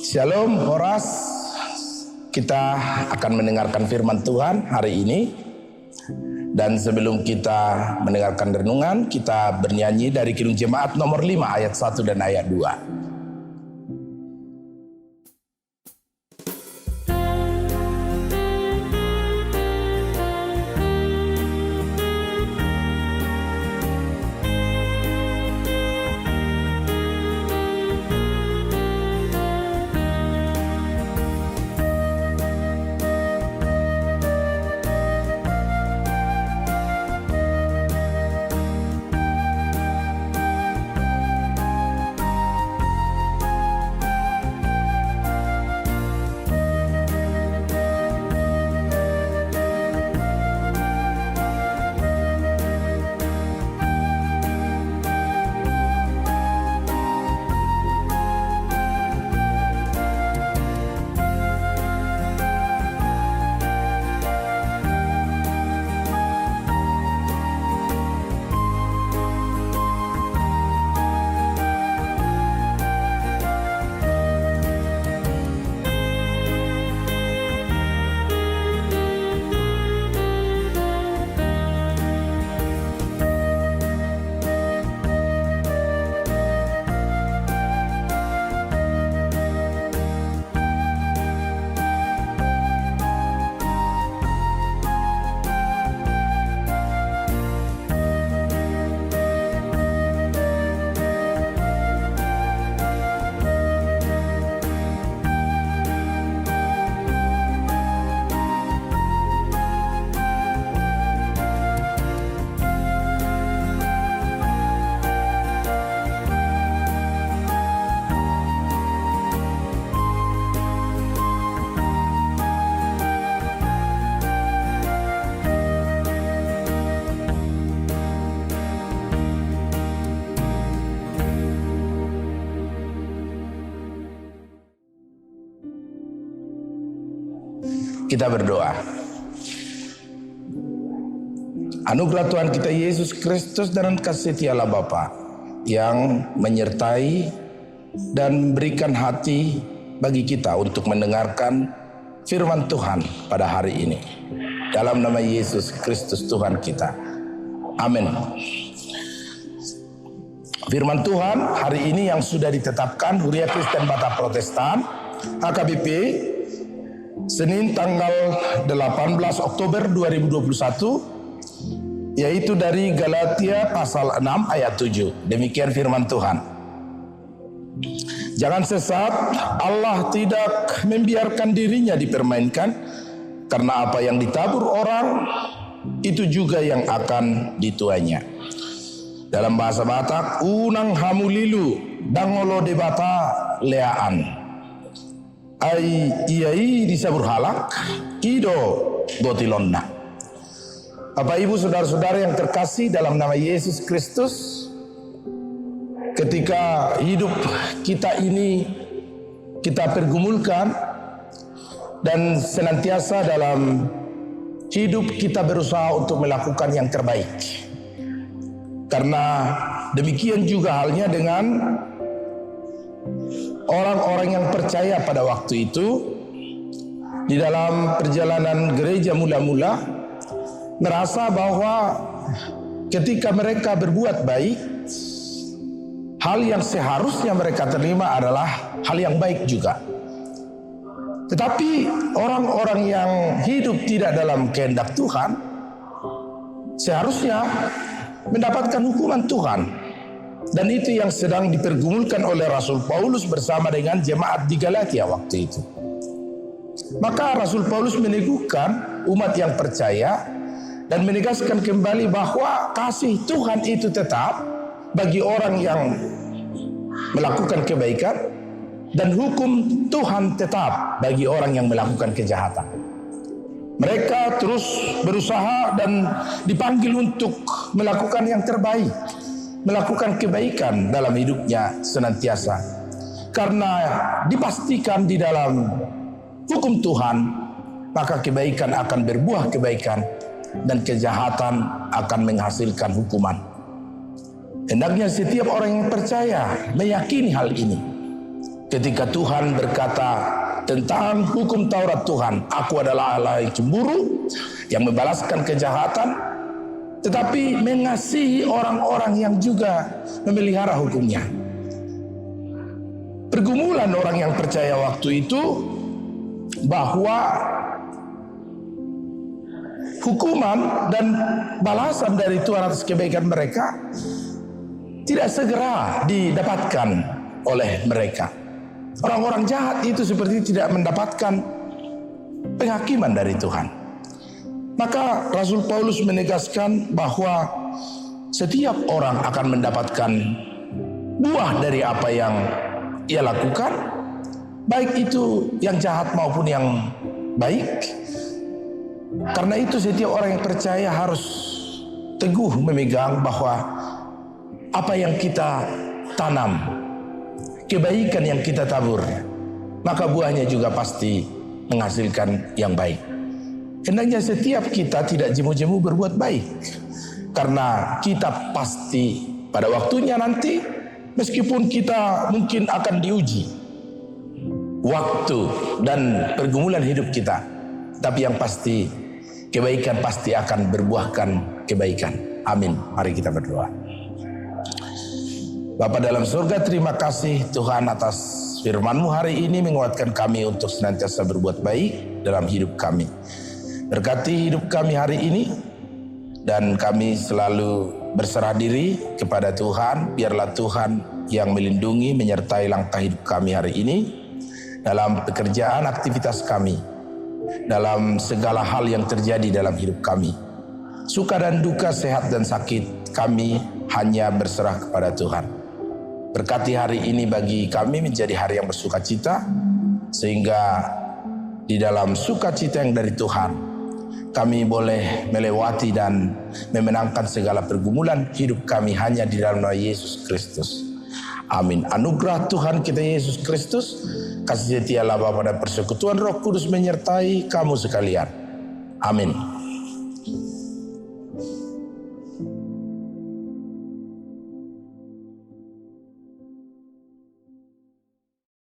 Shalom Horas, kita akan mendengarkan firman Tuhan hari ini. Dan sebelum kita mendengarkan renungan, kita bernyanyi dari Kidung Jemaat nomor 5 ayat 1 dan ayat 2. Kita berdoa. Anugerah Tuhan kita Yesus Kristus dan kasih setia Allah Bapa yang menyertai dan memberikan hati bagi kita untuk mendengarkan firman Tuhan pada hari ini. Dalam nama Yesus Kristus Tuhan kita. Amin. Firman Tuhan hari ini yang sudah ditetapkan Huria Kristen Batak Protestan HKBP Senin tanggal 18 Oktober 2021, yaitu dari Galatia pasal 6 ayat 7. Demikian firman Tuhan. Jangan sesat, Allah tidak membiarkan dirinya dipermainkan, karena apa yang ditabur orang, itu juga yang akan dituainya. Dalam bahasa Batak, unang hamulilu dangolo de bata leaan. Ai iai disabur halak kido gotilonna. Bapak Ibu saudara-saudara yang terkasih dalam nama Yesus Kristus, ketika hidup kita ini kita pergumulkan dan senantiasa dalam hidup kita berusaha untuk melakukan yang terbaik. Karena demikian juga halnya dengan orang-orang yang percaya pada waktu itu di dalam perjalanan gereja mula-mula merasa bahwa ketika mereka berbuat baik, hal yang seharusnya mereka terima adalah hal yang baik juga. Tetapi orang-orang yang hidup tidak dalam kehendak Tuhan seharusnya mendapatkan hukuman Tuhan. Dan itu yang sedang dipergumulkan oleh Rasul Paulus bersama dengan jemaat di Galatia waktu itu. Maka Rasul Paulus meneguhkan umat yang percaya dan menegaskan kembali bahwa kasih Tuhan itu tetap bagi orang yang melakukan kebaikan, dan hukum Tuhan tetap bagi orang yang melakukan kejahatan. Mereka terus berusaha dan dipanggil untuk melakukan yang terbaik, melakukan kebaikan dalam hidupnya senantiasa. Karena dipastikan di dalam hukum Tuhan, maka kebaikan akan berbuah kebaikan dan kejahatan akan menghasilkan hukuman. Hendaknya setiap orang yang percaya meyakini hal ini. Ketika Tuhan berkata tentang hukum Taurat Tuhan, aku adalah Allah yang cemburu, yang membalaskan kejahatan, tetapi mengasihi orang-orang yang juga memelihara hukumnya. Pergumulan orang yang percaya waktu itu bahwa hukuman dan balasan dari Tuhan atas kebaikan mereka tidak segera didapatkan oleh mereka. Orang-orang jahat itu seperti tidak mendapatkan penghakiman dari Tuhan. Maka Rasul Paulus menegaskan bahwa setiap orang akan mendapatkan buah dari apa yang ia lakukan, baik itu yang jahat maupun yang baik. Karena itu setiap orang yang percaya harus teguh memegang bahwa apa yang kita tanam, kebaikan yang kita tabur, maka buahnya juga pasti menghasilkan yang baik. Hendaknya setiap kita tidak jemu-jemu berbuat baik, karena kita pasti pada waktunya nanti, meskipun kita mungkin akan diuji waktu dan pergumulan hidup kita, tapi yang pasti kebaikan pasti akan berbuahkan kebaikan. Amin. Mari kita berdoa. Bapa dalam surga, terima kasih Tuhan atas firman-Mu hari ini menguatkan kami untuk senantiasa berbuat baik dalam hidup kami. Berkati hidup kami hari ini, dan kami selalu berserah diri kepada Tuhan. Biarlah Tuhan yang melindungi, menyertai langkah hidup kami hari ini, dalam pekerjaan, aktivitas kami, dalam segala hal yang terjadi dalam hidup kami. Suka dan duka, sehat dan sakit, kami hanya berserah kepada Tuhan. Berkati hari ini bagi kami menjadi hari yang bersukacita, sehingga di dalam sukacita yang dari Tuhan, kami boleh melewati dan memenangkan segala pergumulan hidup kami hanya di dalam nama Yesus Kristus. Amin. Anugerah Tuhan kita Yesus Kristus, kasih setia Allah Bapa dan persekutuan Roh Kudus menyertai kamu sekalian. Amin.